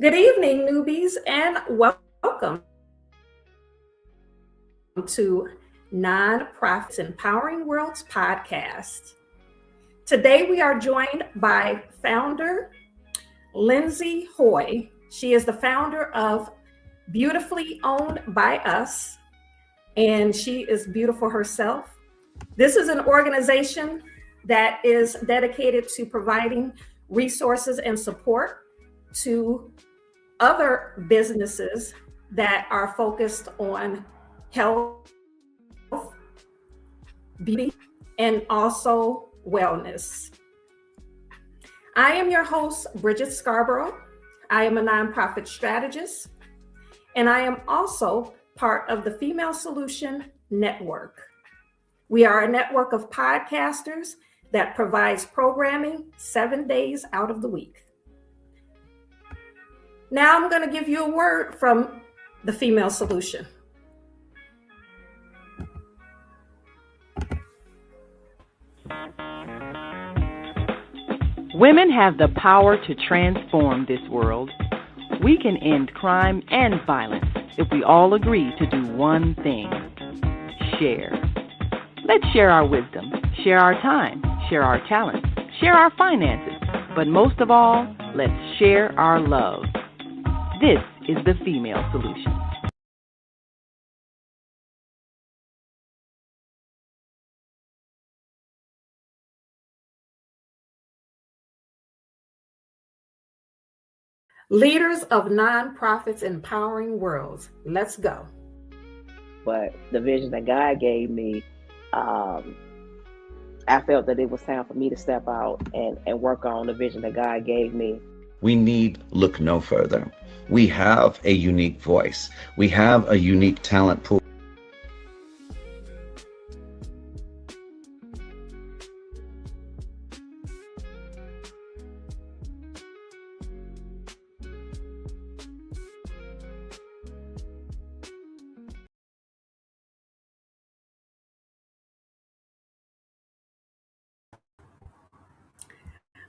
Good evening, newbies, and welcome to Nonprofits Empowering Worlds podcast. Today, we are joined by founder Lindsey Hoye. She is the founder of Beautifully Owned by Us, and she is beautiful herself. This is an organization that is dedicated to providing resources and support to other businesses that are focused on health, beauty, and also wellness. I am your host, Bridget Scarborough. I am a nonprofit strategist, and I am also part of the Female Solution Network. We are a network of podcasters that provides programming 7 days out of the week. Now I'm going to give you a word from the Female Solution. Women have the power to transform this world. We can end crime and violence if we all agree to do one thing: share. Let's share our wisdom, share our time, share our talents, share our finances, but most of all, let's share our love. This is the Female Solution. Leaders of Nonprofits Empowering Worlds. Let's go. But the vision that God gave me, I felt that it was time for me to step out and work on the vision that God gave me. We need look no further. We have a unique voice. We have a unique talent pool.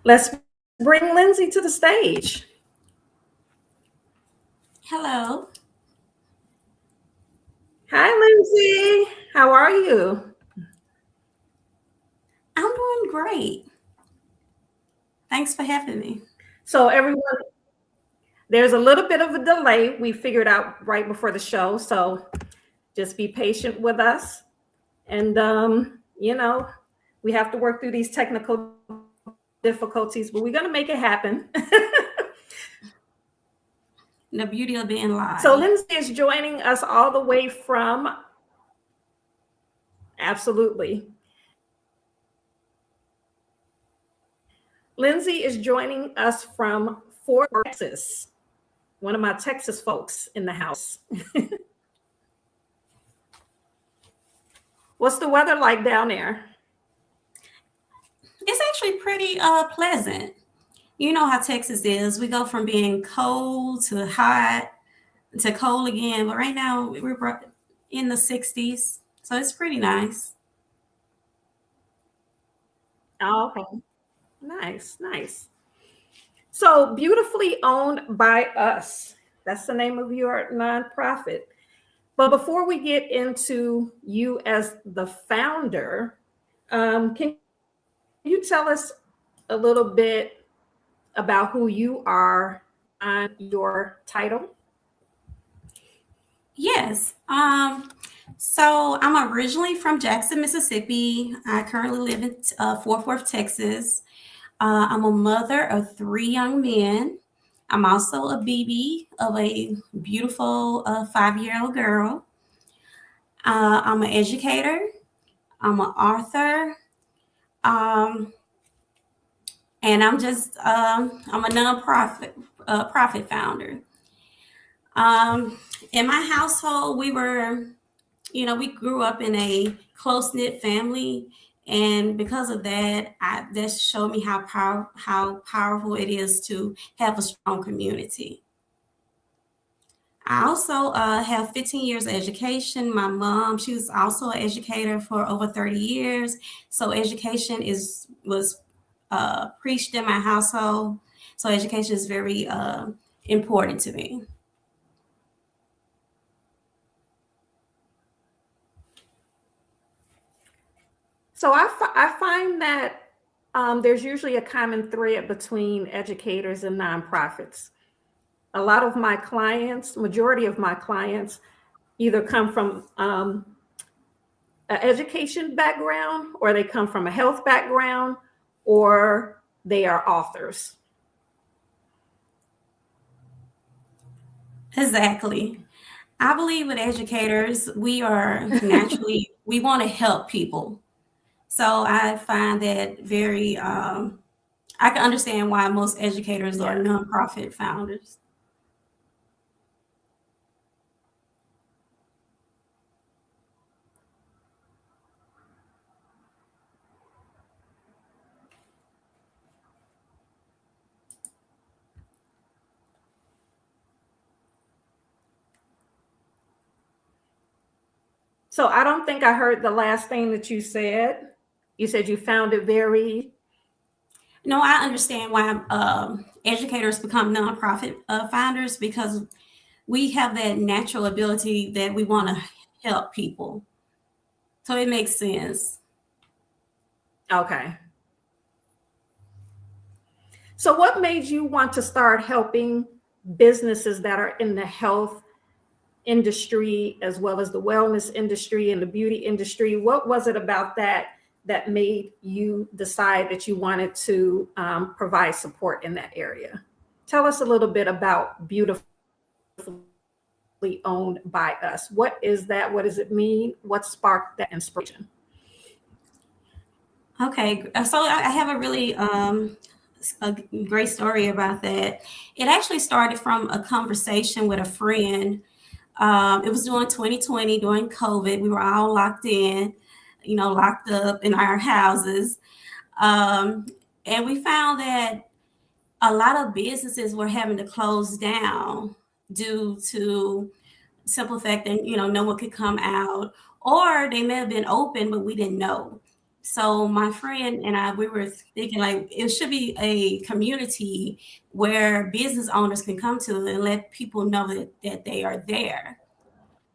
Let's bring Lindsey to the stage. Hello. Hi, Lindsey. How are you? I'm doing great. Thanks for having me. So everyone, there's a little bit of a delay. We figured out right before the show, so just be patient with us. And, we have to work through these technical difficulties, but we're going to make it happen. The beauty of being live. So Lindsey is joining us all the way from, absolutely. Lindsey is joining us from Fort Worth, Texas. One of my Texas folks in the house. What's the weather like down there? It's actually pretty pleasant. You know how Texas is. We go from being cold to hot to cold again. But right now we're in the 60s. So it's pretty nice. Oh, okay. Nice. So Beautifully Owned by Us. That's the name of your nonprofit. But before we get into you as the founder, can you tell us a little bit about who you are and your title? Yes. So I'm originally from Jackson, Mississippi. I currently live in Fort Worth, Texas. I'm a mother of 3 young men. I'm also a BB of a beautiful 5-year-old girl. I'm an educator. I'm an author. And I'm a nonprofit profit founder. In my household, we grew up in a close-knit family. And because of that, that showed me how powerful it is to have a strong community. I also have 15 years of education. My mom, she was also an educator for over 30 years. So education was preached in my household. So education is very important to me. So I find that there's usually a common thread between educators and nonprofits. A lot of my clients, majority of my clients, either come from an education background, or they come from a health background, or they are authors. Exactly. I believe with educators, we are naturally, we want to help people. So I find that very, I can understand why most educators are nonprofit founders. So I don't think I heard the last thing that you said. You said you found it very. No, I understand why educators become nonprofit founders, because we have that natural ability that we want to help people. So it makes sense. Okay. So what made you want to start helping businesses that are in the health industry as well as the wellness industry and the beauty industry? What was it about that made you decide that you wanted to provide support in that area? Tell us a little bit about Beautifully Owned by Us. What is that? What does it mean? What sparked that inspiration? Okay, so I have a really a great story about that. It actually started from a conversation with a friend. It was during 2020, during COVID. We were all locked in, locked up in our houses. And we found that a lot of businesses were having to close down due to simple fact that, no one could come out, or they may have been open, but we didn't know. So my friend and I, we were thinking like it should be a community where business owners can come to and let people know that they are there.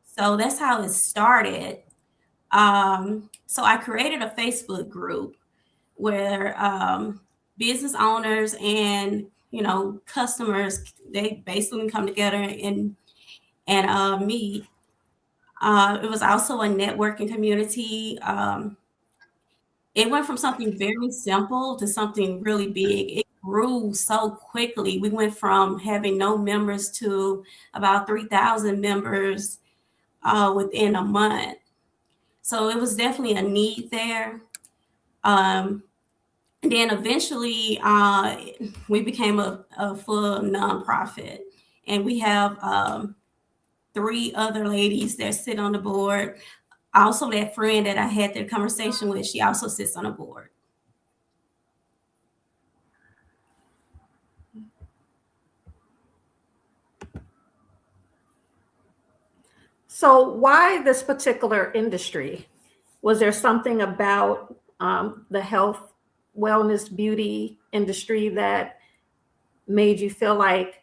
So that's how it started. So I created a Facebook group where business owners and customers, they basically come together and meet. It was also a networking community. It went from something very simple to something really big. It grew so quickly. We went from having no members to about 3,000 members within a month. So it was definitely a need there. Then eventually we became a full nonprofit, and we have 3 other ladies that sit on the board. Also, that friend that I had the conversation with, she also sits on the board. So why this particular industry? Was there something about the health, wellness, beauty industry that made you feel like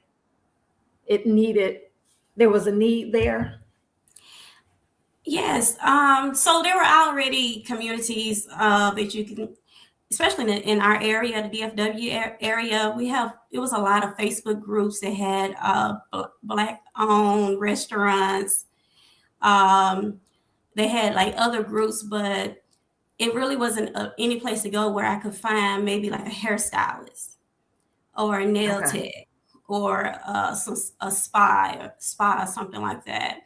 there was a need there? Yes. So there were already communities that you can, especially in our area, the DFW area, it was a lot of Facebook groups that had Black-owned restaurants. They had like other groups, but it really wasn't any place to go where I could find maybe like a hairstylist or a nail tech or a spa or something like that.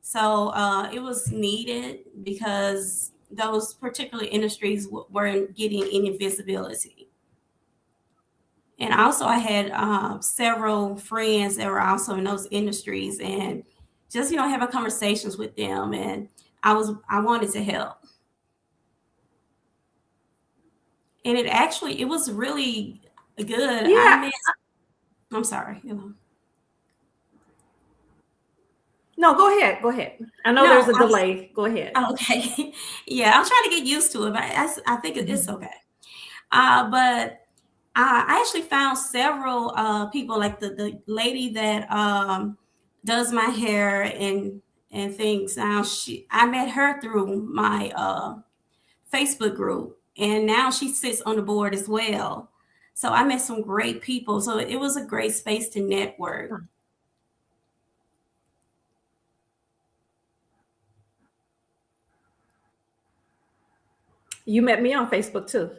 So it was needed because those particular industries weren't getting any visibility. And also I had several friends that were also in those industries, and just, having conversations with them, and I wanted to help. And it was really good. Yeah. I'm sorry, No, go ahead. I know there's a delay. Go ahead. Okay. Yeah, I'm trying to get used to it, but I think it's okay. But I actually found several people, like the lady that does my hair and things. Now I met her through my Facebook group, and now she sits on the board as well. So I met some great people. So it was a great space to network. You met me on Facebook too.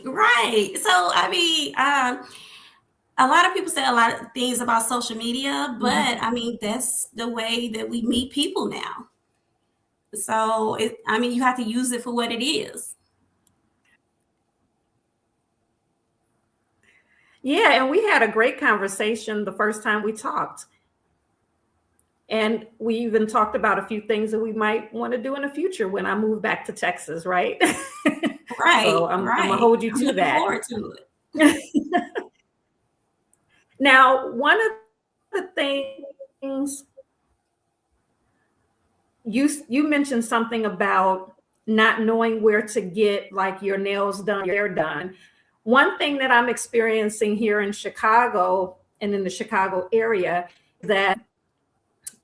Right. So I mean, a lot of people say a lot of things about social media, but I mean, that's the way that we meet people now. So I mean, you have to use it for what it is. Yeah, and we had a great conversation the first time we talked. And we even talked about a few things that we might want to do in the future when I move back to Texas, right? Right. So I'm going to hold you to that. Forward to it. Now, one of the things you mentioned something about not knowing where to get like your nails done, your hair done. One thing that I'm experiencing here in Chicago and in the Chicago area is that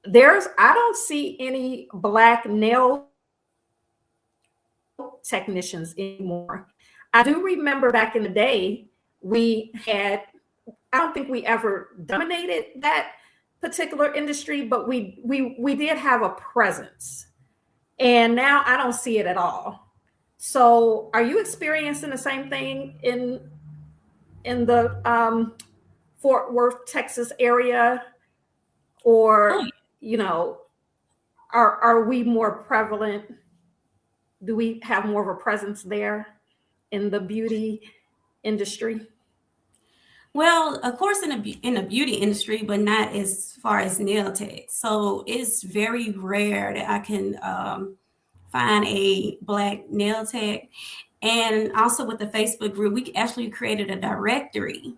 I don't see any Black nail technicians anymore. I do remember back in the day, I don't think we ever dominated that particular industry, but we did have a presence. And now I don't see it at all. So are you experiencing the same thing in the Fort Worth, Texas area? Or, are we more prevalent? Do we have more of a presence there in the beauty industry? Well, of course, in the beauty industry, but not as far as nail tech. So it's very rare that I can find a Black nail tech. And also with the Facebook group, we actually created a directory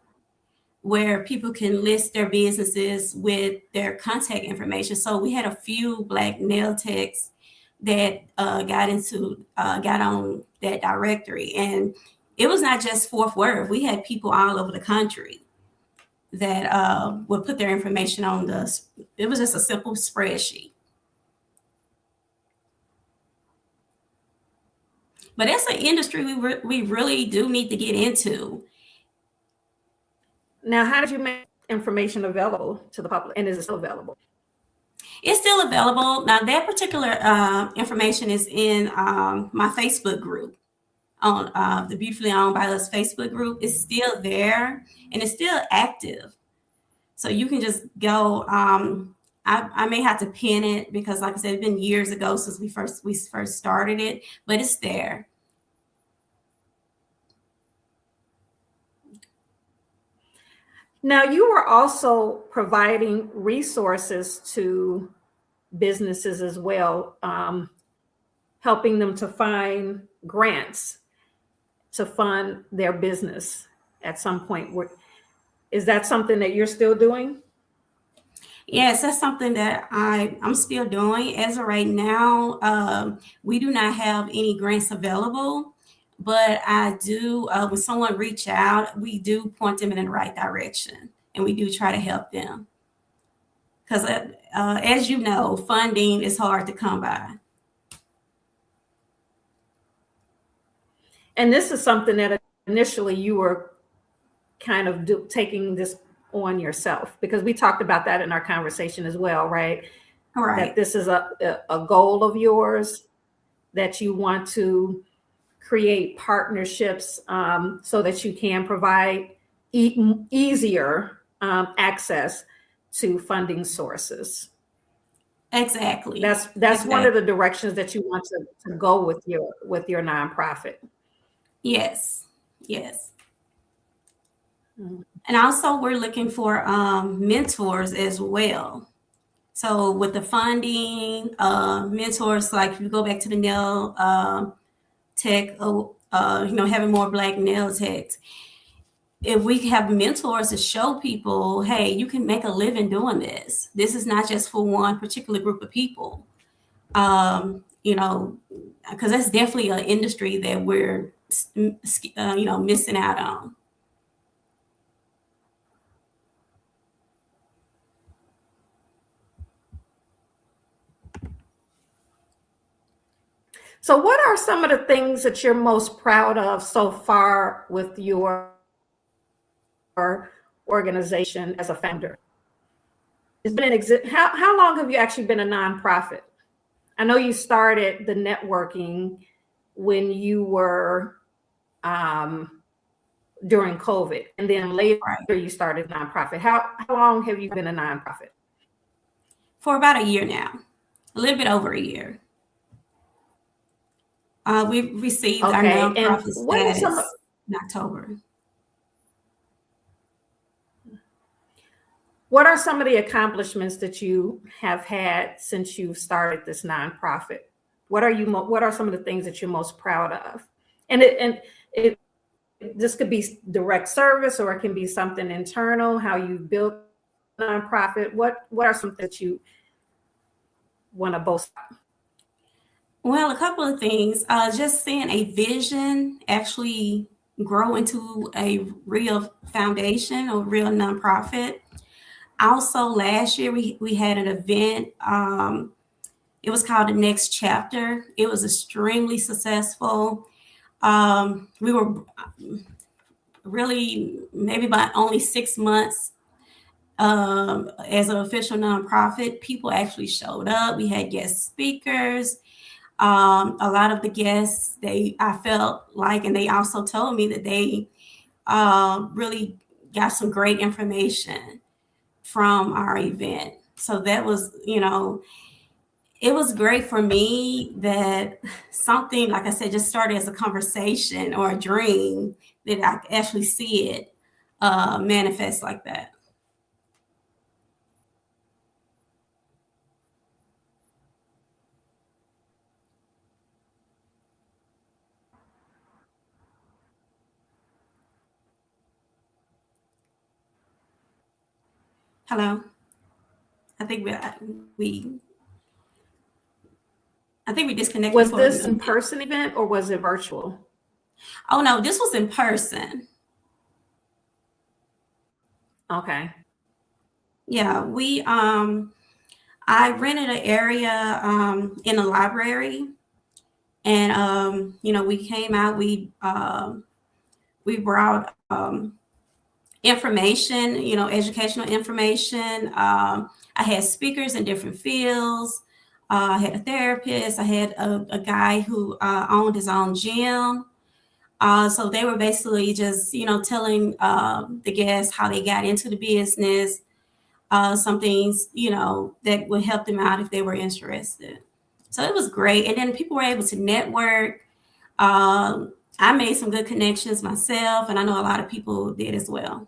where people can list their businesses with their contact information. So we had a few Black nail techs that got on that directory, and it was not just Fort Worth. We had people all over the country that would put their information on it was just a simple spreadsheet. But that's an industry we really do need to get into. Now, how did you make information available to the public, and is it still available? It's still available. Now, that particular information is in my Facebook group, on the Beautifully Owned by Us Facebook group. It's still there, and it's still active. So you can just go. I may have to pin it because, like I said, it's been years ago since we first started it, but it's there. Now, you are also providing resources to businesses as well, helping them to find grants to fund their business at some point. Is that something that you're still doing? Yes, that's something that I'm still doing. As of right now, we do not have any grants available, but I do, when someone reach out, we do point them in the right direction, and we do try to help them. Because as you know, funding is hard to come by. And this is something that initially you were kind of taking this on yourself, because we talked about that in our conversation as well, right? Right. That this is a goal of yours, that you want to create partnerships so that you can provide easier access to funding sources. Exactly. That's exactly one of the directions that you want to go with your nonprofit. Yes. Mm-hmm. And also we're looking for mentors as well. So with the funding, mentors, like if you go back to the nail tech, having more Black nail techs, if we have mentors to show people, hey, you can make a living doing this. This is not just for one particular group of people. Because that's definitely an industry that we're missing out on. So what are some of the things that you're most proud of so far with your organization as a founder? It's been how long have you actually been a nonprofit? I know you started the networking when you were during COVID, and then later you started nonprofit. How long have you been a nonprofit? For about a year now, a little bit over a year. We received our nonprofit status in October. What are some of the accomplishments that you have had since you've started this nonprofit? What are some of the things that you're most proud of? And this could be direct service, or it can be something internal, how you built a nonprofit. What are some that you want to boast about? Well, a couple of things. Just seeing a vision actually grow into a real foundation or real nonprofit. Also, last year we had an event. It was called The Next Chapter. It was extremely successful. We were really maybe about only 6 months as an official nonprofit. People actually showed up. We had guest speakers. A lot of the guests, I felt like, and they also told me that they really got some great information from our event. So that was, it was great for me that something, like I said, just started as a conversation or a dream, that I actually see it manifest like that. Hello. I think we disconnected. Was this an in-person event or was it virtual? Oh no, this was in person. Okay. Yeah, I rented an area in a library, and we came out. We brought information, educational information. I had speakers in different fields. I had a therapist. I had a guy who owned his own gym. So they were basically just, telling the guests how they got into the business, some things, that would help them out if they were interested. So it was great. And then people were able to network. I made some good connections myself, and I know a lot of people did as well.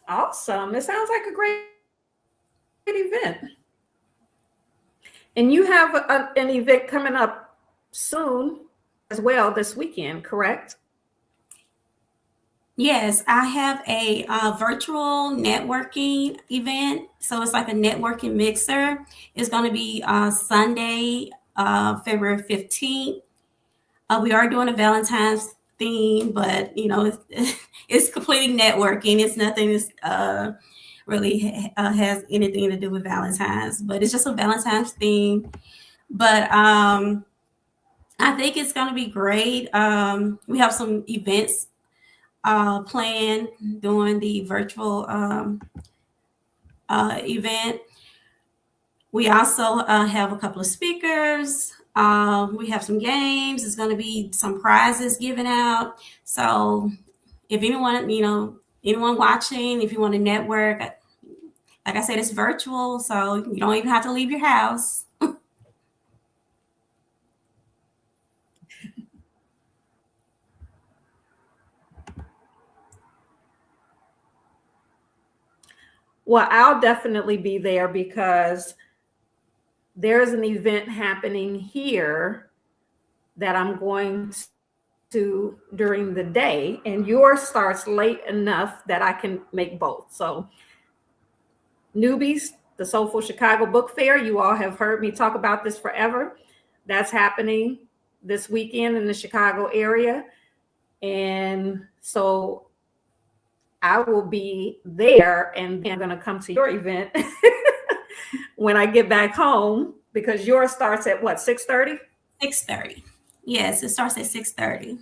Awesome. It sounds like a great event. And you have an event coming up soon as well this weekend, correct? Yes, I have a virtual networking event. So it's like a networking mixer. It's going to be Sunday, February 15th. We are doing a Valentine's theme, but it's completely networking. It's nothing that's really has anything to do with Valentine's, but it's just a Valentine's theme. But I think it's going to be great. We have some events planned during the virtual event. We also have a couple of speakers. We have some games. There's going to be some prizes given out. So if anyone watching, if you want to network, like I said, it's virtual, so you don't even have to leave your house. Well, I'll definitely be there because there's an event happening here that I'm going to during the day, and yours starts late enough that I can make both. So, newbies, the Soulful Chicago Book Fair, you all have heard me talk about this forever. That's happening this weekend in the Chicago area. And so I will be there, and then I'm going to come to your event when I get back home, because yours starts at what, 6:30? 6:30. Yes, it starts at 6:30.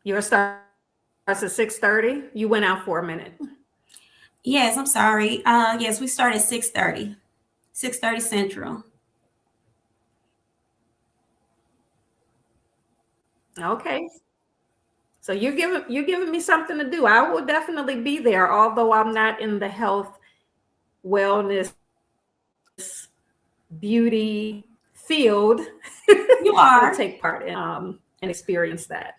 Yours starts at 6:30. You went out for a minute. Yes, I'm sorry. Yes, we start at 6:30. 6:30 Central. Okay. So you're giving me something to do. I will definitely be there, although I'm not in the health, wellness, beauty field. You are. To take part in and experience that.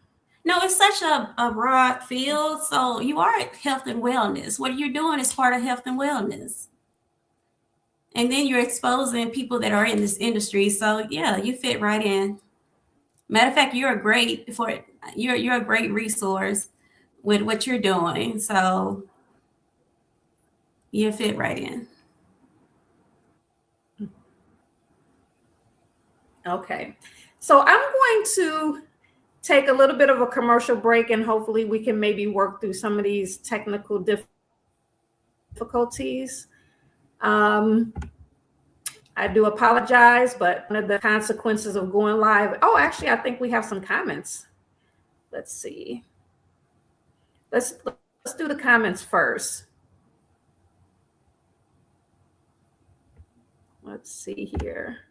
No, it's such a broad field. So you are at health and wellness. What you're doing is part of health and wellness. And then you're exposing people that are in this industry. So yeah, you fit right in. Matter of fact, you're a great resource with what you're doing. So you fit right in. Okay. So I'm going to take a little bit of a commercial break, and hopefully we can maybe work through some of these technical difficulties. I do apologize, but one of the consequences of going live. Oh, actually, I think we have some comments. Let's see. Let's do the comments first. Let's see here.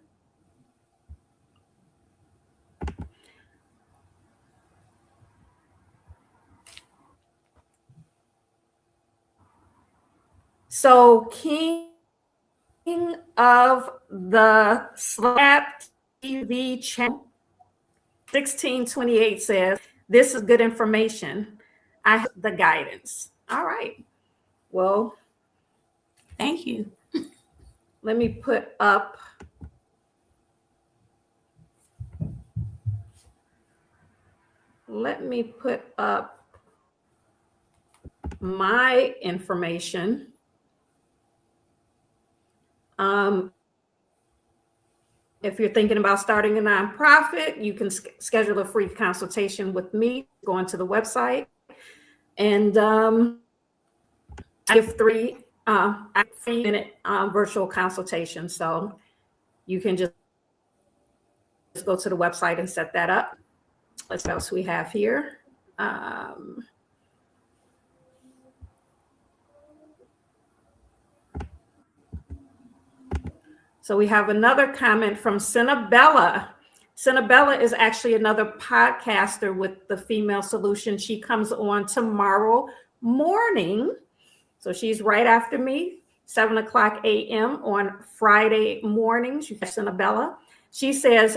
So, King of the Slap TV channel 1628 says, "This is good information. I have the guidance." All right. Well, thank you. Let me put up my information. If you're thinking about starting a nonprofit, you can schedule a free consultation with me. Go onto the website, and I give 3-minute virtual consultation. So you can just go to the website and set that up. Let's see what else we have here. So we have another comment from Cinnabella. Cinnabella is actually another podcaster with the Female Solution. She comes on tomorrow morning. So she's right after me, 7:00 a.m. on Friday mornings. You have Cinnabella. She says,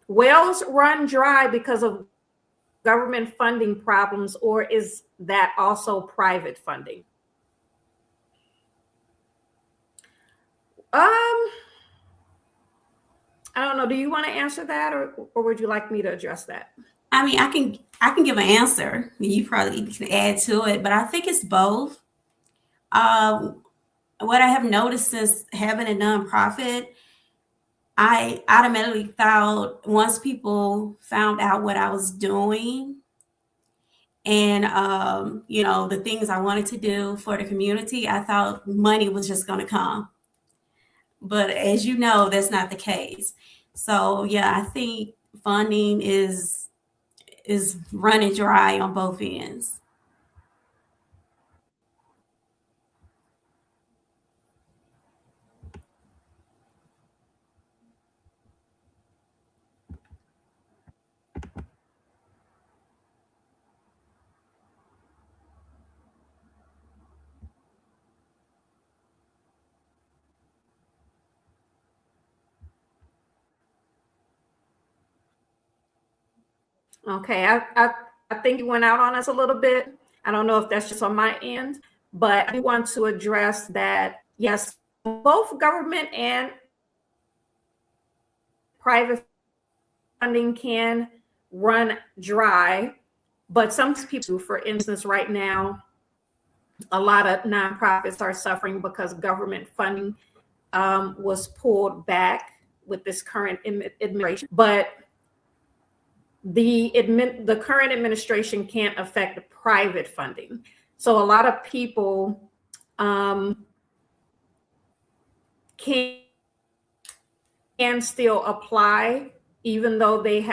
wells run dry because of government funding problems, or is that also private funding? I don't know. Do you want to answer that, or would you like me to address that? I mean, I can give an answer. You probably can add to it, but I think it's both. What I have noticed since having a nonprofit, I automatically thought once people found out what I was doing and the things I wanted to do for the community, I thought money was just going to come. But as you know, that's not the case. So yeah, I think funding is running dry on both ends. Okay, I think you went out on us a little bit. I don't know if that's just on my end, but I want to address that. Yes, both government and private funding can run dry, but some people, for instance, right now, a lot of nonprofits are suffering because government funding was pulled back with this current administration. But the current administration can't affect private funding. So a lot of people can still apply, even though they've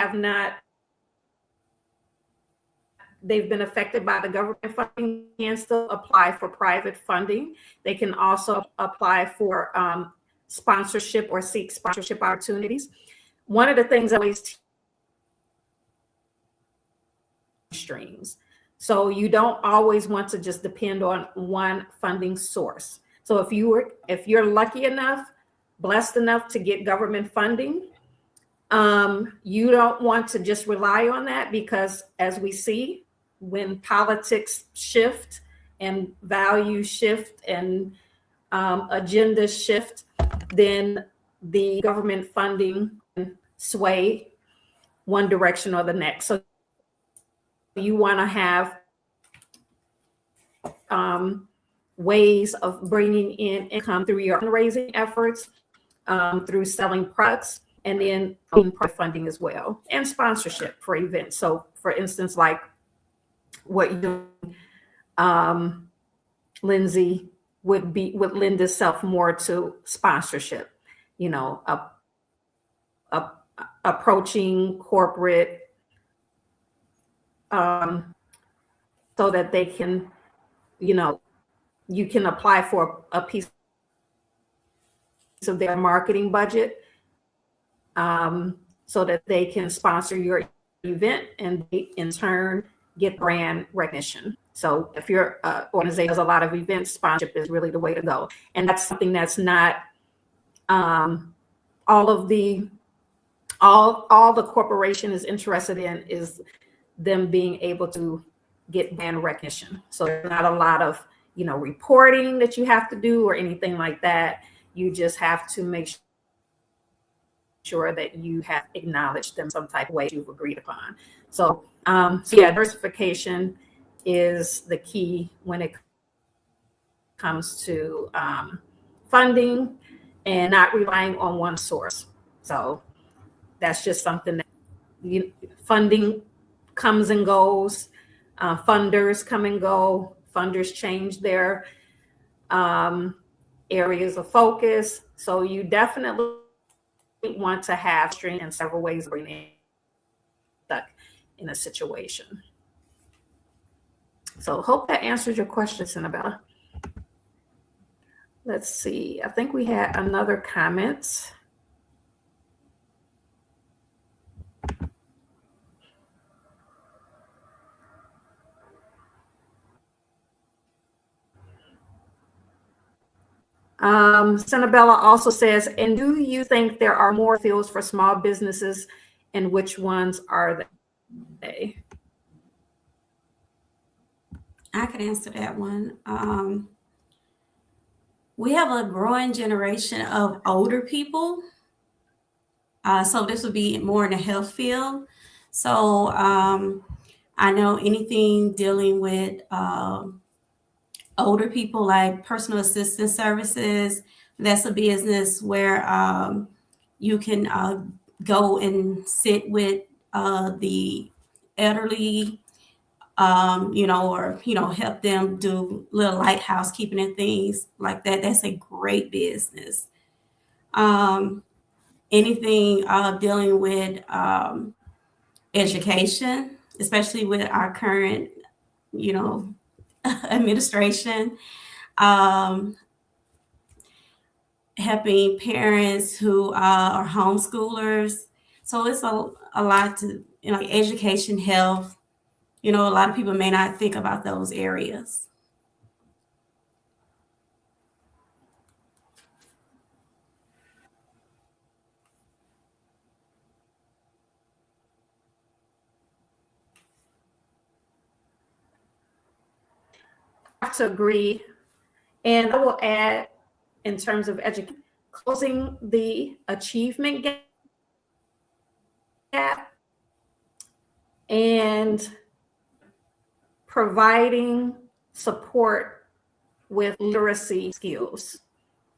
been affected by the government funding, can still apply for private funding. They can also apply for sponsorship or seek sponsorship opportunities. One of the things I always streams. So you don't always want to just depend on one funding source. So if you're lucky enough, blessed enough to get government funding, you don't want to just rely on that, because as we see, when politics shift and values shift and agendas shift, then the government funding can sway one direction or the next. So you want to have ways of bringing in income through your fundraising efforts, through selling products, and then funding as well, and sponsorship for events. So, for instance, like what you do, Lindsey, would lend itself more to sponsorship. You know, approaching corporate so that they can, you can apply for a piece of their marketing budget, so that they can sponsor your event, and they in turn get brand recognition. So if your organization does a lot of events, sponsorship is really the way to go. And that's something that's not all the corporation is interested in, is them being able to get brand recognition. So there's not a lot of reporting that you have to do or anything like that. You just have to make sure that you have acknowledged them some type of way you've agreed upon. So yeah, diversification is the key when it comes to funding, and not relying on one source. So that's just something that funding comes and goes. Funders come and go. Funders change their areas of focus. So you definitely want to have string in several ways of being stuck in a situation. So hope that answers your question, Annabella. Let's see. I think we had another comment. Annabella also says, and do you think there are more fields for small businesses, and which ones are they? I could answer that one. We have a growing generation of older people. So this would be more in the health field. So I know anything dealing with older people, like personal assistance services. That's a business where you can go and sit with the elderly, or help them do little light housekeeping and things like that. That's a great business. Anything dealing with education, especially with our current, administration, helping parents who are homeschoolers. So it's a lot to, education, health. A lot of people may not think about those areas. to agree. And I will add, in terms of education, closing the achievement gap and providing support with literacy skills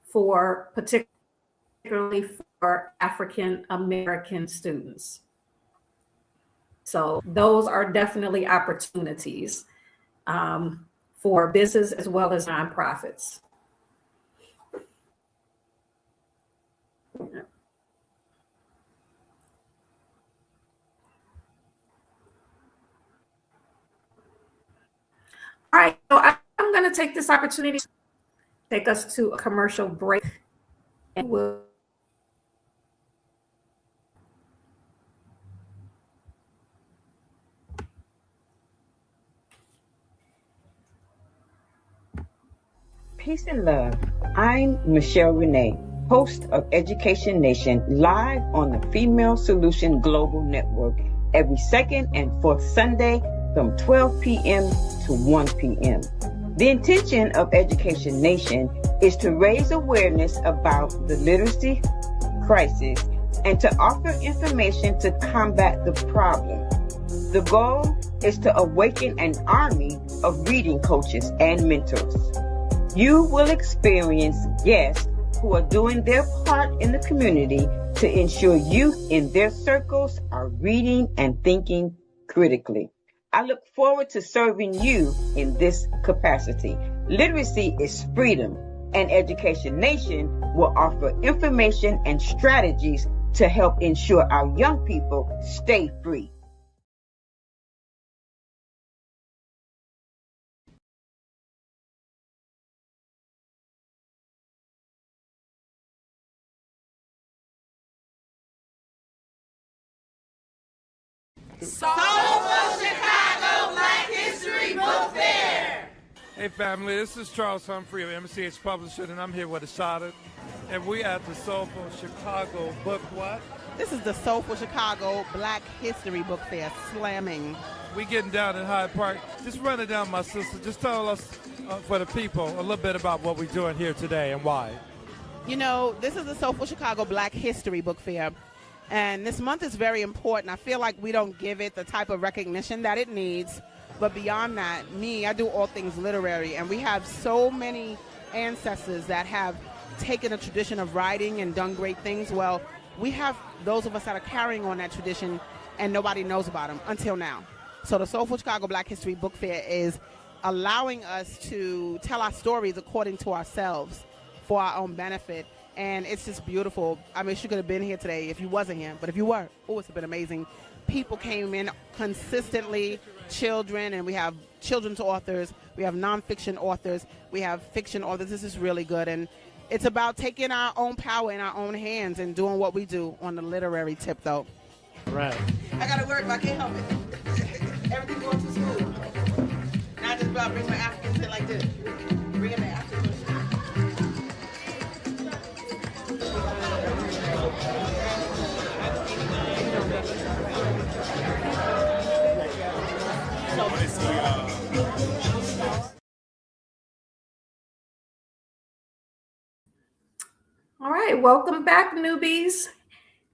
for particularly for African American students. So those are definitely opportunities for business as well as nonprofits. All right, so I'm going to take this opportunity to take us to a commercial break, and we'll Peace and love. I'm Michelle Renee, host of Education Nation, live on the Female Solution Global Network every second and fourth Sunday from 12 p.m. to 1 p.m. The intention of Education Nation is to raise awareness about the literacy crisis and to offer information to combat the problem. The goal is to awaken an army of reading coaches and mentors. You will experience guests who are doing their part in the community to ensure youth in their circles are reading and thinking critically. I look forward to serving you in this capacity. Literacy is freedom, and Education Nation will offer information and strategies to help ensure our young people stay free. Soulful Chicago Black History Book Fair. Hey family, this is Charles Humphrey of MCH Publishing, and I'm here with Ashada, and we at the Soulful Chicago Book what? This is the Soulful Chicago Black History Book Fair, slamming. We getting down in Hyde Park. Just run it down, my sister. Just tell us, for the people, a little bit about what we're doing here today and why. You know, this is the Soulful Chicago Black History Book Fair, and this month is very important. I feel like we don't give it the type of recognition that it needs, but beyond that, I do all things literary, and we have so many ancestors that have taken a tradition of writing and done great things. Well, we have those of us that are carrying on that tradition, and nobody knows about them until now. So the Soulful Chicago Black History Book Fair is allowing us to tell our stories according to ourselves for our own benefit. And it's just beautiful. I mean, you could have been here today if you wasn't here, but if you were, it's been amazing. People came in consistently, children, and we have children's authors, we have nonfiction authors, we have fiction authors. This is really good, and it's about taking our own power in our own hands and doing what we do on the literary tip, though. Right. I gotta work, but I can't help it. Everything going to school. Now I just about bring my African shit like this. Bring it back. All right, welcome back, newbies.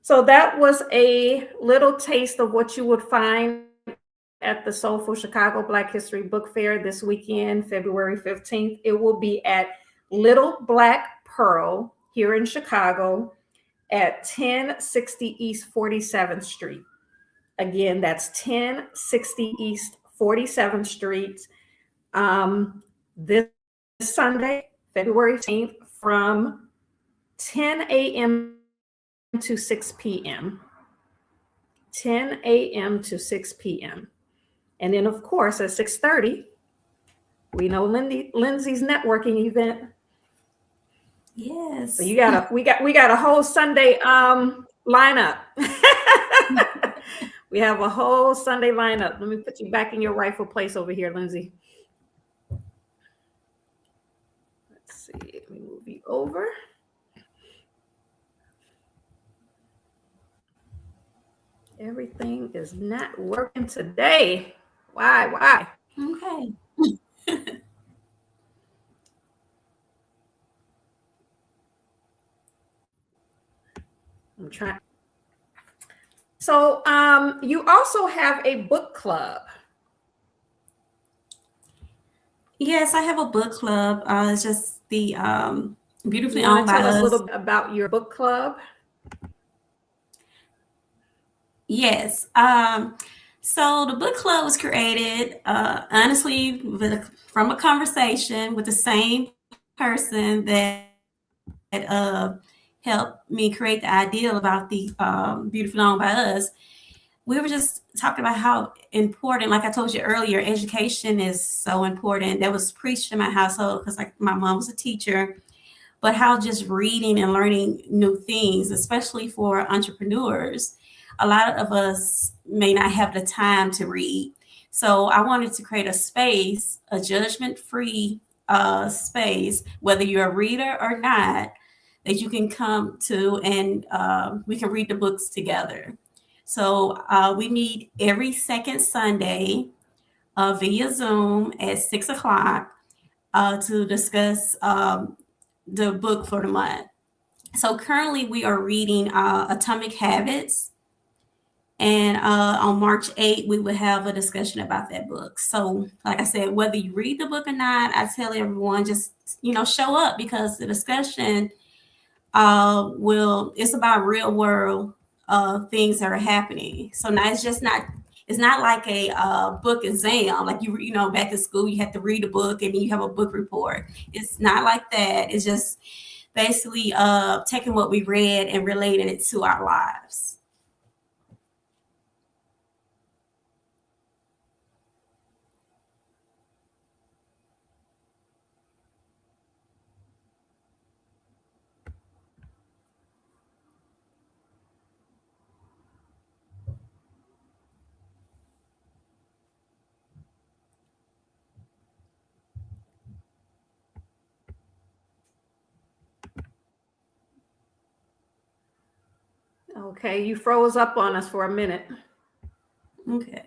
So that was a little taste of what you would find at the Soulful Chicago Black History Book Fair this weekend, February 15th. It will be at Little Black Pearl here in Chicago at 1060 East 47th Street. Again, that's 1060 East 47th Street. This Sunday, February 15th, from 10 a.m. to 6 p.m. 10 a.m. to 6 p.m. And then, of course, at 6:30, we know Lindsey's networking event. Yes. So we got a whole Sunday lineup. We have a whole Sunday lineup. Let me put you back in your rightful place over here, Lindsey. Let's see. Let me move you over. Everything is not working today. Why? Okay. I'm trying. So you also have a book club. Yes, I have a book club. It's just the Beautifully You want Owned to by tell us a Us. little bit about your book club? Yes. So the book club was created, honestly, from a conversation with the same person that helped me create the idea about the Beautifully Owned by Us. We were just talking about how important, like I told you earlier, education is so important. That was preached in my household because, like, my mom was a teacher, but how just reading and learning new things, especially for entrepreneurs, a lot of us may not have the time to read. So I wanted to create a space, a judgment-free space, whether you're a reader or not, that you can come to and we can read the books together. So we meet every second Sunday via Zoom at 6 o'clock to discuss the book for the month. So currently we are reading Atomic Habits. And on March 8th, we will have a discussion about that book. So, like I said, whether you read the book or not, I tell everyone just, show up because the discussion it's about real world things that are happening. So now it's not like a book exam, like back in school you have to read a book and then you have a book report. It's not like that. It's just basically taking what we read and relating it to our lives. Okay, you froze up on us for a minute. Okay.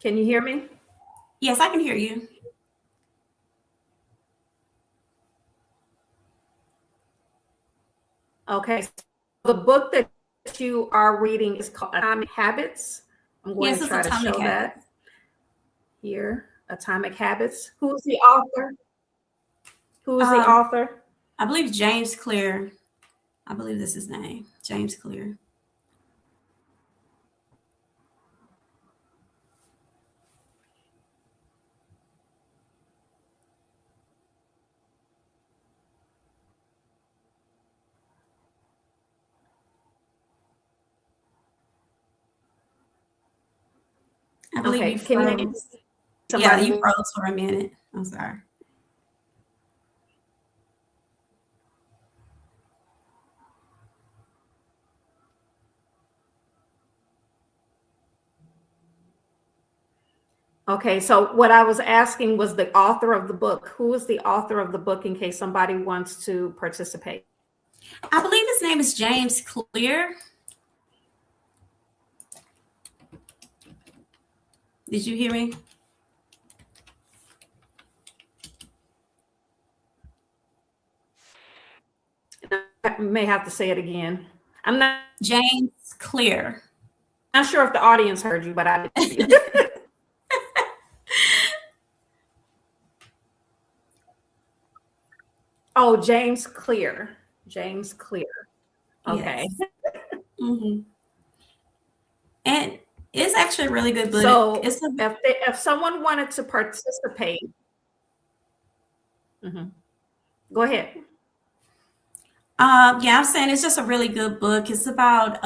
Can you hear me? Yes, I can hear you. Okay, so the book that you are reading is called Atomic Habits. I'm going to try to show that here. Atomic Habits. Who's the author? Who is the author? I believe James Clear. I believe that's his name, James Clear. I believe you froze. Yeah, you froze for a minute. I'm sorry. Okay, so what I was asking was the author of the book. Who is the author of the book in case somebody wants to participate? I believe his name is James Clear. Did you hear me? I may have to say it again. I'm not James Clear. Not sure if the audience heard you, but I did. Oh, James Clear. James Clear. Okay. Yes. Mm-hmm. And it's actually a really good book. So if someone wanted to participate, go ahead. Yeah, I'm saying it's just a really good book. It's about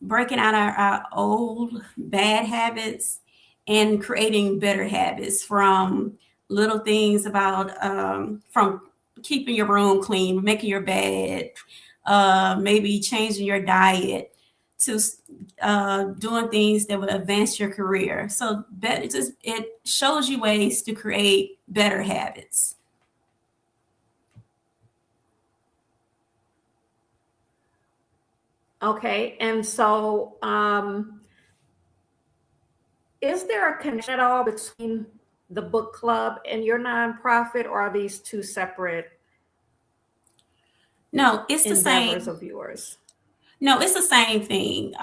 breaking out our old bad habits and creating better habits from little things about from keeping your room clean, making your bed, maybe changing your diet to doing things that would advance your career. So it shows you ways to create better habits. Okay, and so is there a connection at all between the book club and your nonprofit, or are these two separate? No, it's the endeavors same. of yours? No, it's the same thing.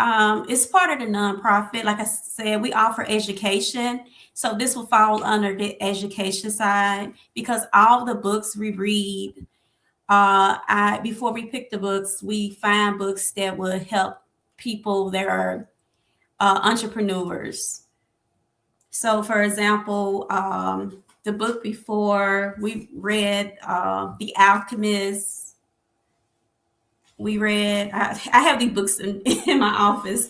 It's part of the nonprofit. Like I said, we offer education. So this will fall under the education side because all the books we read, before we pick the books, we find books that will help people that are entrepreneurs. So, for example, the book before we read, The Alchemist. We read, I have these books in my office.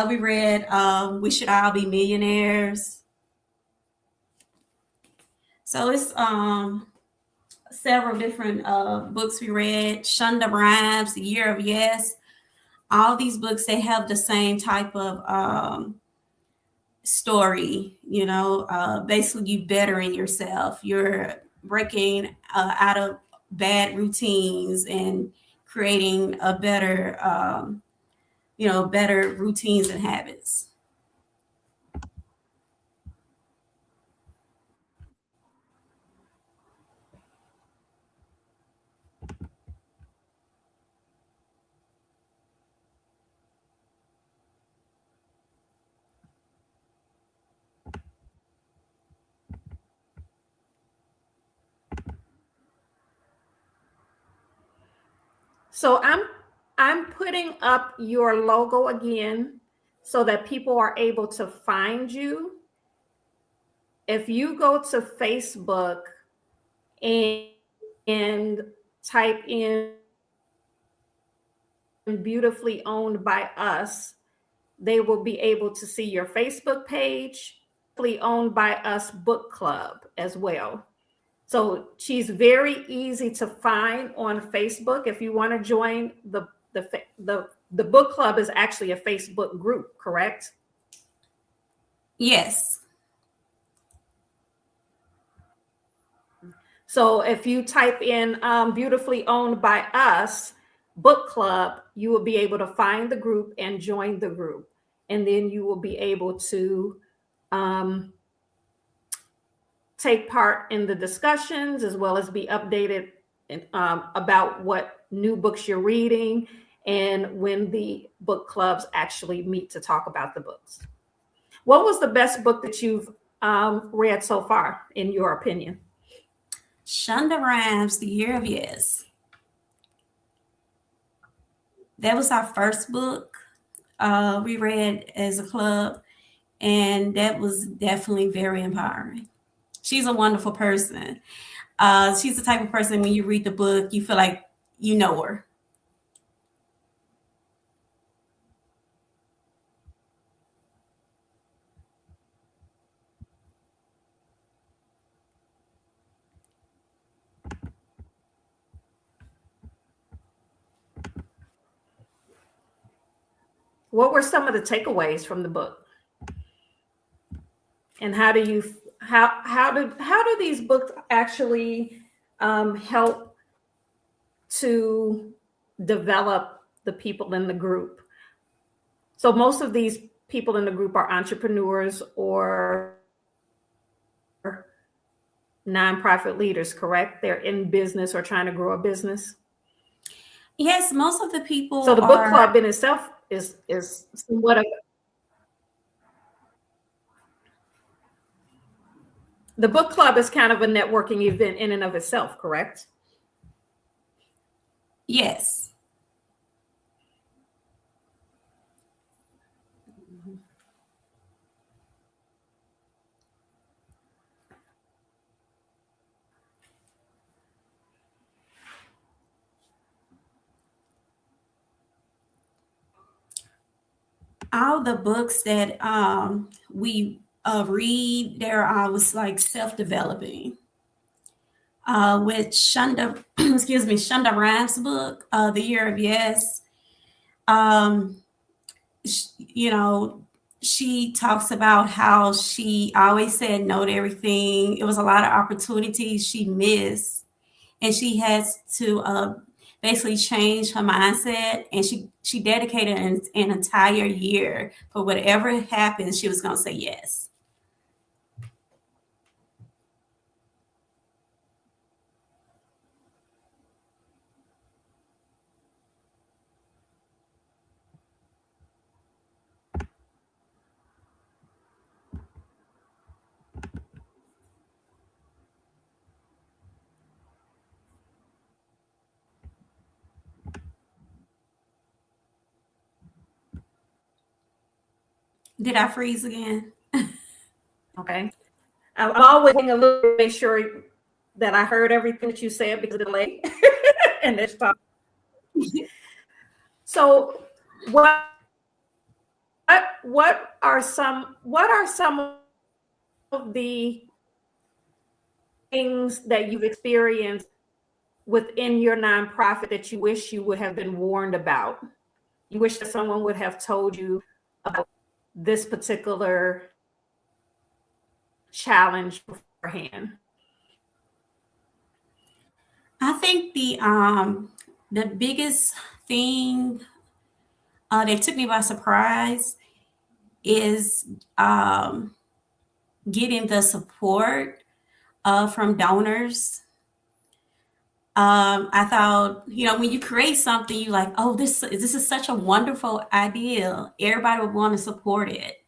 We read We Should All Be Millionaires. So it's several different books we read. Shonda Rhimes, The Year of Yes. All these books, they have the same type of story, basically you bettering yourself. You're breaking out of bad routines and creating a better, better routines and habits. So I'm putting up your logo again so that people are able to find you. If you go to Facebook and, and type in Beautifully Owned by Us, they will be able to see your Facebook page, Owned by Us book club as well. So she's very easy to find on Facebook. If you want to join the book club is actually a Facebook group, correct? Yes. So if you type in Beautifully Owned by Us book club, you will be able to find the group and join the group. And then you will be able to take part in the discussions as well as be updated about what new books you're reading and when the book clubs actually meet to talk about the books. What was the best book that you've read so far, in your opinion? Shonda Rhimes, The Year of Yes. That was our first book we read as a club, and that was definitely very empowering. She's a wonderful person. She's the type of person when you read the book, you feel like you know her. What were some of the takeaways from the book? And how do these books actually help to develop the people in the group? So most of these people in the group are entrepreneurs or nonprofit leaders, correct? They're in business or trying to grow a business. Yes, most of the people. So the book club in itself is somewhat of the book club is kind of a networking event in and of itself, correct? Yes. All the books that we read, they're always like self-developing. With Shonda, excuse me, Shonda Rhimes' book, The Year of Yes, she talks about how she always said no to everything. It was a lot of opportunities she missed, and she has to basically change her mindset. And she dedicated an entire year for whatever happens, she was going to say yes. Did I freeze again? Okay. I'm always waiting a little to make sure that I heard everything that you said because of the delay. And this talk. So what are some of the things that you've experienced within your nonprofit that you wish you would have been warned about? You wish that someone would have told you about this particular challenge beforehand? I think the biggest thing that took me by surprise is getting the support from donors. I thought, when you create something, you like, oh, this is such a wonderful idea. Everybody would want to support it,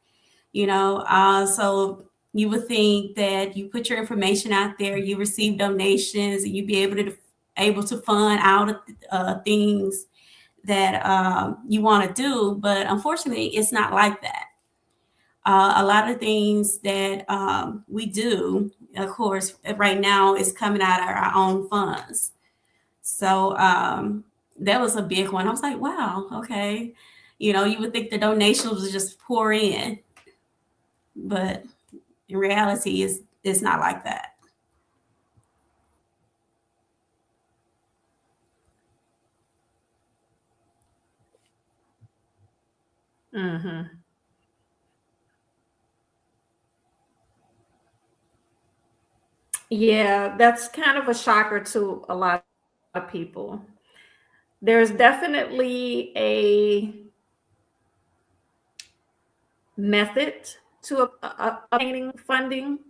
So you would think that you put your information out there, you receive donations, and you'd be able to fund out things that you want to do. But unfortunately, it's not like that. A lot of things that we do, of course, right now is coming out of our own funds. So that was a big one. I was like, wow, okay. You would think the donations would just pour in, but in reality, it's not like that. Mm-hmm. Yeah, that's kind of a shocker to a lot of people. There's definitely a method to obtaining funding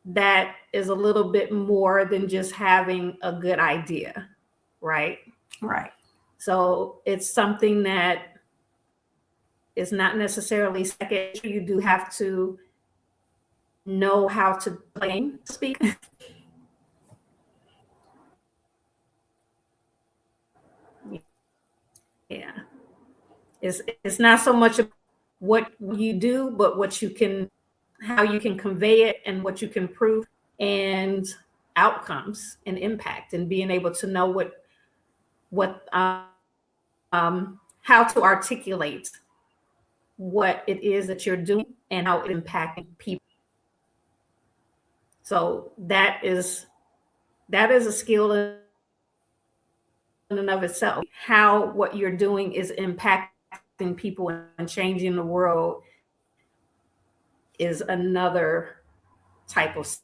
that is a little bit more than just having a good idea, right? Right. So it's something that is not necessarily second. You do have to know how to plain speak. Yeah. It's not so much what you do, but how you can convey it and what you can prove and outcomes and impact and being able to know what how to articulate what it is that you're doing and how it impacting people. So that is a skill in and of itself. How what you're doing is impacting people and changing the world is another type of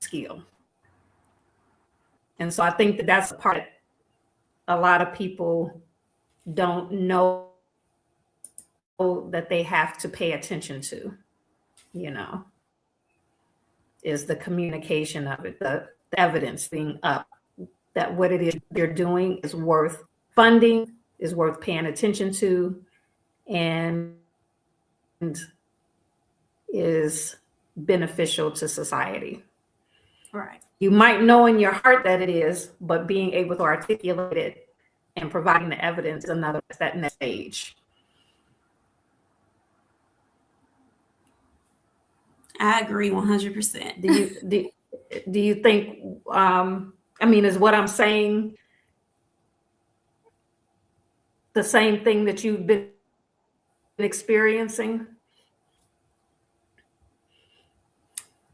skill. And so I think that that's a part that a lot of people don't know that they have to pay attention to, is the communication of it, the evidence being up, that what it is they're doing is worth funding, is worth paying attention to, and is beneficial to society. Right. You might know in your heart that it is, but being able to articulate it and providing the evidence is another that next stage. I agree 100%. Do you think, is what I'm saying the same thing that you've been experiencing?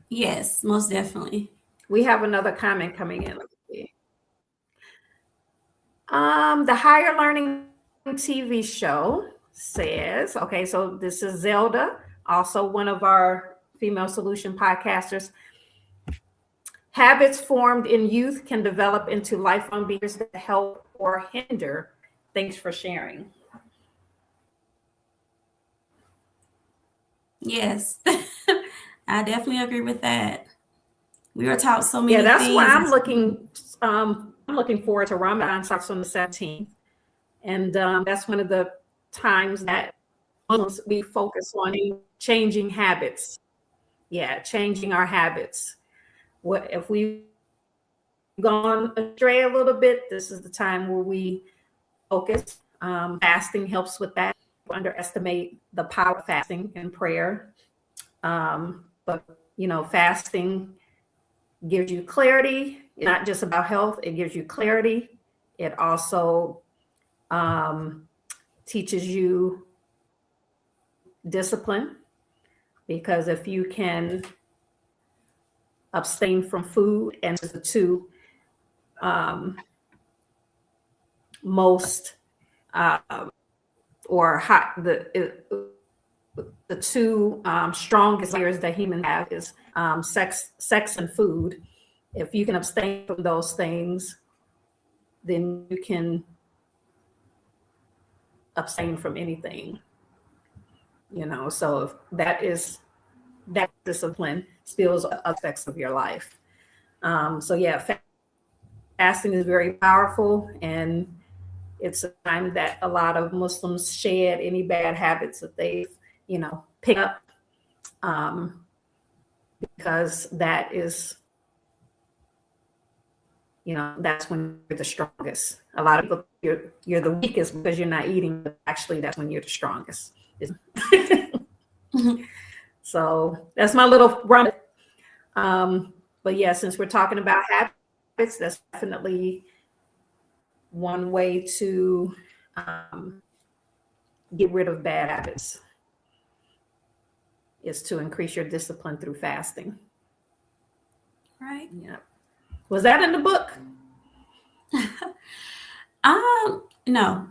Yes, most definitely. We have another comment coming in. Let's see. The Higher Learning TV show says, okay, so this is Zelda, also one of our female solution podcasters. Habits formed in youth can develop into lifelong behaviors that help or hinder. Thanks for sharing. Yes, I definitely agree with that. We were taught so many things. Yeah, that's why I'm looking forward to Ramadan starts on the 17th. And that's one of the times that we focus on changing habits. Yeah, changing our habits. What if we've gone astray a little bit? This is the time where we focus. Fasting helps with that. underestimate the power of fasting and prayer. But, fasting gives you clarity. It's not just about health, it gives you clarity. It also teaches you discipline, because if you can abstain from food, and the two most or hot the two strongest layers that humans have is sex and food. If you can abstain from those things, then you can abstain from anything. So if that discipline spills aspects of your life. So yeah, fasting is very powerful, and it's a time that a lot of Muslims shed any bad habits that they've, picked up, because that is, that's when you're the strongest. A lot of people, you're the weakest because you're not eating, but actually that's when you're the strongest. So that's my little run. But yeah, since we're talking about habits, that's definitely one way to get rid of bad habits, is to increase your discipline through fasting. Right. Yeah. Was that in the book? No.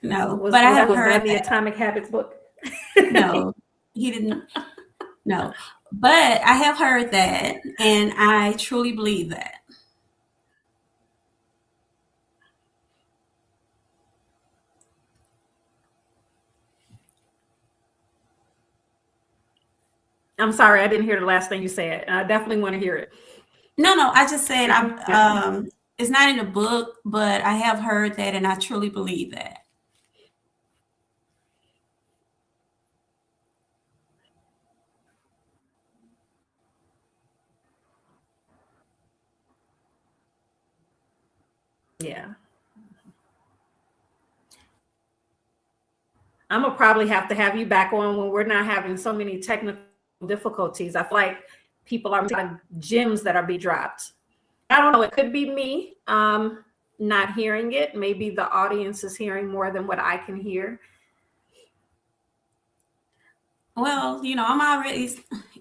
No. Was I have was heard that the Atomic Habits book? No, he didn't. No. But I have heard that, and I truly believe that. I'm sorry, I didn't hear the last thing you said. I definitely want to hear it. No, I just said it's not in the book, but I have heard that, and I truly believe that. Yeah. I'm gonna probably have to have you back on when we're not having so many technical difficulties. I feel like people are missing gems that are being dropped. I don't know. It could be me not hearing it. Maybe the audience is hearing more than what I can hear. Well, I'm already.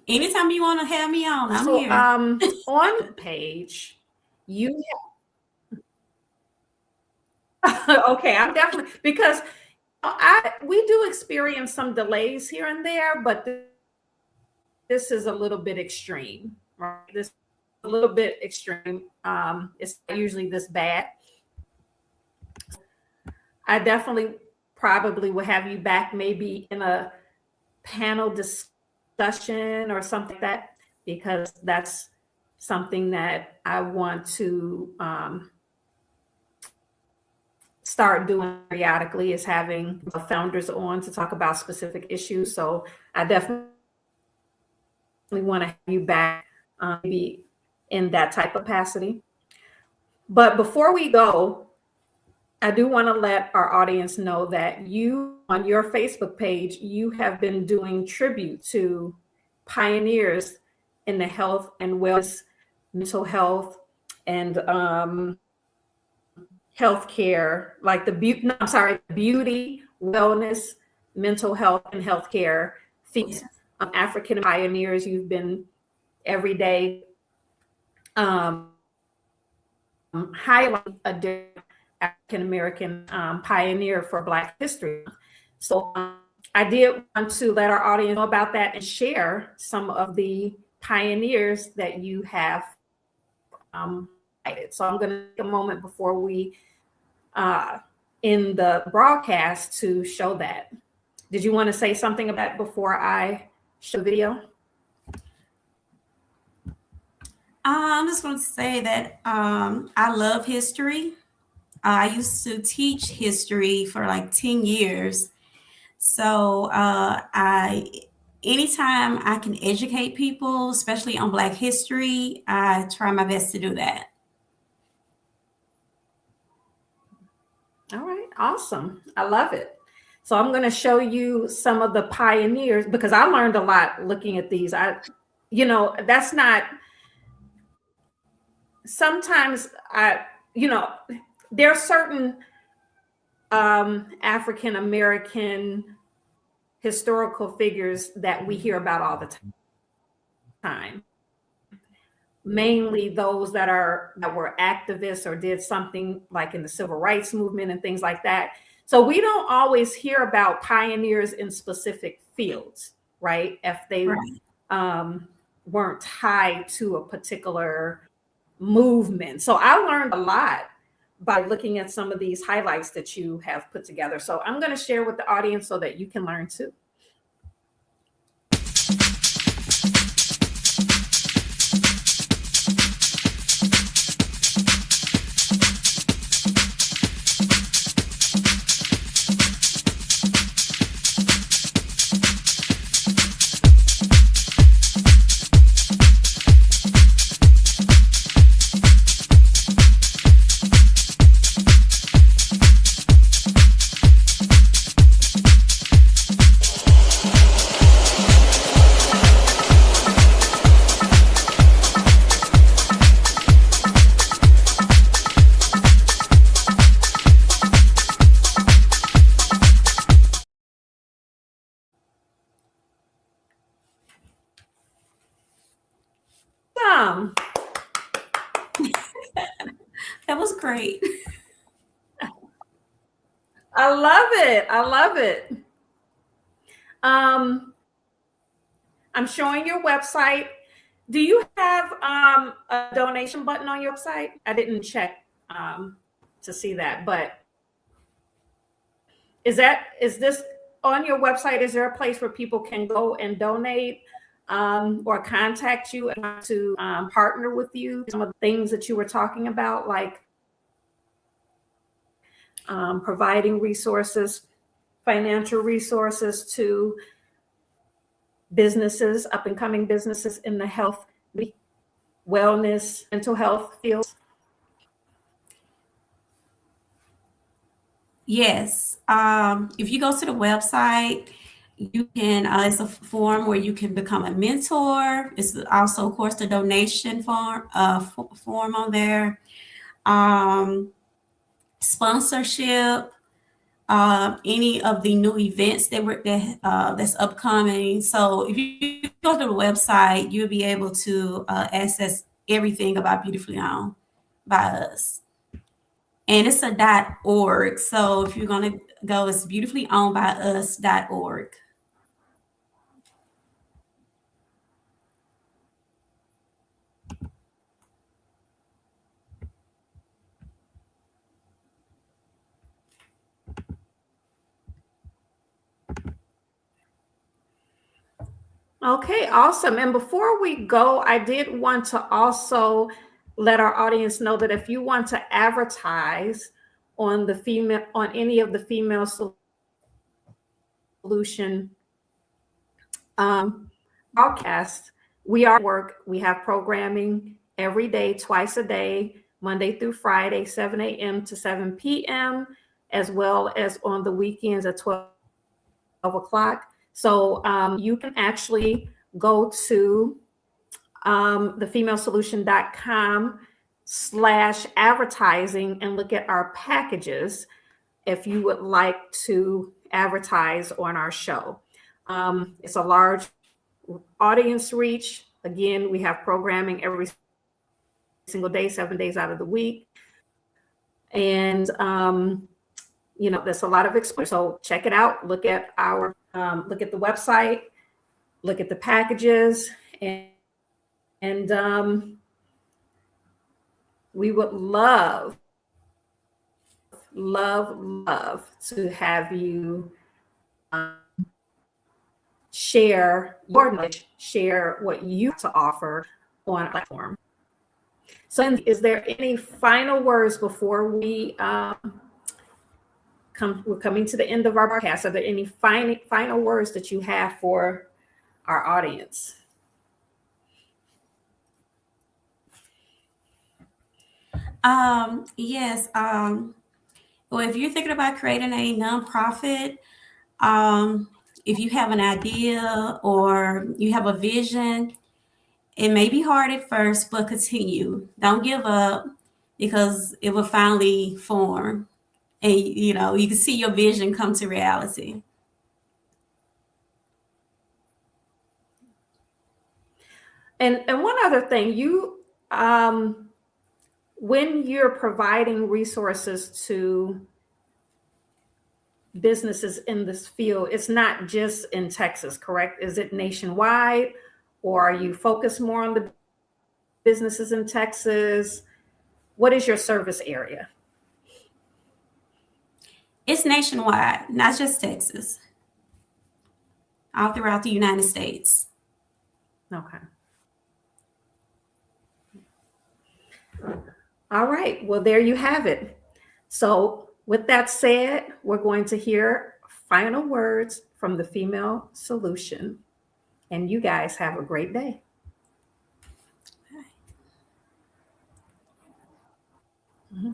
Anytime you want to have me on, I'm here. On the page, you have, okay. I'm definitely, because we do experience some delays here and there, but this is a little bit extreme, right? This is a little bit extreme. It's not usually this bad. I definitely probably will have you back, maybe in a panel discussion or something like that, because that's something that I want to start doing periodically, is having the founders on to talk about specific issues. So I definitely want to have you back, maybe in that type of capacity. But before we go, I do want to let our audience know that you, on your Facebook page, you have been doing tribute to pioneers in the health and wellness, mental health, and healthcare, like beauty, wellness, mental health, and healthcare fields. African pioneers, you've been every day highlighting a different African American pioneer for Black history. So I did want to let our audience know about that and share some of the pioneers that you have highlighted. So I'm going to take a moment before we in the broadcast to show that. Did you want to say something about it before I show the video? I'm just going to say that I love history. I used to teach history for like 10 years. So anytime I can educate people, especially on Black history, I try my best to do that. All right, awesome. I love it. So I'm going to show you some of the pioneers because I learned a lot looking at these. That's not sometimes there are certain African American historical figures that we hear about all the time. Mainly those that were activists or did something like in the civil rights movement and things like that. So we don't always hear about pioneers in specific fields, right? If they weren't tied to a particular movement. So I learned a lot by looking at some of these highlights that you have put together. So I'm going to share with the audience so that you can learn too. That was great. I love it. I love it. I'm showing your website. Do you have a donation button on your website? I didn't check to see that, but is this on your website? Is there a place where people can go and donate or contact you and to partner with you? Some of the things that you were talking about, like providing resources, financial resources to businesses, up and coming businesses in the health, wellness, mental health fields. Yes. If you go to the website, you can, it's a form where you can become a mentor. It's also, of course, the donation form on there. Sponsorship, any of the new events that's upcoming. So if you go to the website, you'll be able to access everything about Beautifully Owned by us. And it's a .org. So if you're going to go, it's beautifullyOwnedbyUs.org. Okay, awesome. And before we go, I did want to also let our audience know that if you want to advertise on any of the female solution broadcasts, we have programming every day, twice a day, Monday through Friday, 7 a.m. to 7 p.m., as well as on the weekends at 12 o'clock. So you can actually go to thefemalesolution.com/advertising and look at our packages if you would like to advertise on our show. It's a large audience reach. Again, we have programming every single day, 7 days out of the week. And there's a lot of exposure. So check it out. Look at the website, look at the packages, and we would love to have you share your knowledge, share what you have to offer on our platform. So is there any final words before we we're coming to the end of our broadcast? Are there any final words that you have for our audience? Yes. Well, if you're thinking about creating a nonprofit, if you have an idea or you have a vision, it may be hard at first, but continue. Don't give up because it will finally form. And you know, you can see your vision come to reality. And one other thing, you when you're providing resources to businesses in this field, it's not just in Texas, correct? Is it nationwide, or are you focused more on the businesses in Texas? What is your service area? It's nationwide, not just Texas, all throughout the United States. Okay. All right. Well, there you have it. So with that said, we're going to hear final words from the Female Solution. And you guys have a great day. Mm-hmm.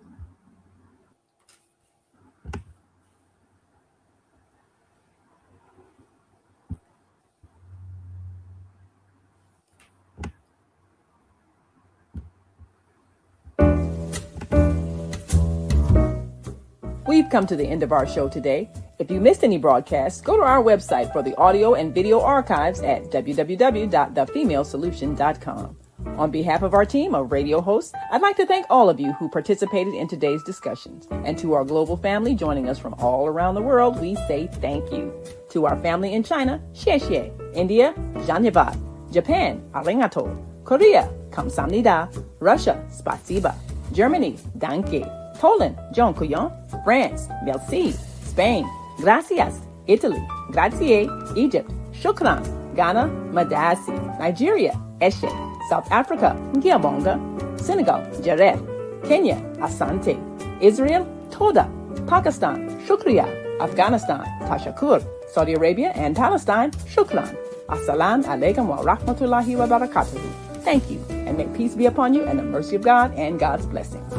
We've come to the end of our show today. If you missed any broadcasts, go to our website for the audio and video archives at www.thefemalesolution.com. On behalf of our team of radio hosts, I'd like to thank all of you who participated in today's discussions. And to our global family joining us from all around the world, we say thank you. To our family in China, xie xie. India, dhanyavad. Japan, arigato. Korea, kamsamnida. Russia, spasiba. Germany, danke. Poland, dziękuję. France, merci. Spain, gracias. Italy, grazie. Egypt, shukran. Ghana, madasi. Nigeria, eshe. South Africa, ngiyabonga. Senegal, jaref. Kenya, asante. Israel, toda. Pakistan, shukriya. Afghanistan, tashakur. Saudi Arabia and Palestine, shukran. Assalamu alaikum wa rahmatullahi wa barakatuhu. Thank you, and may peace be upon you and the mercy of God and God's blessings.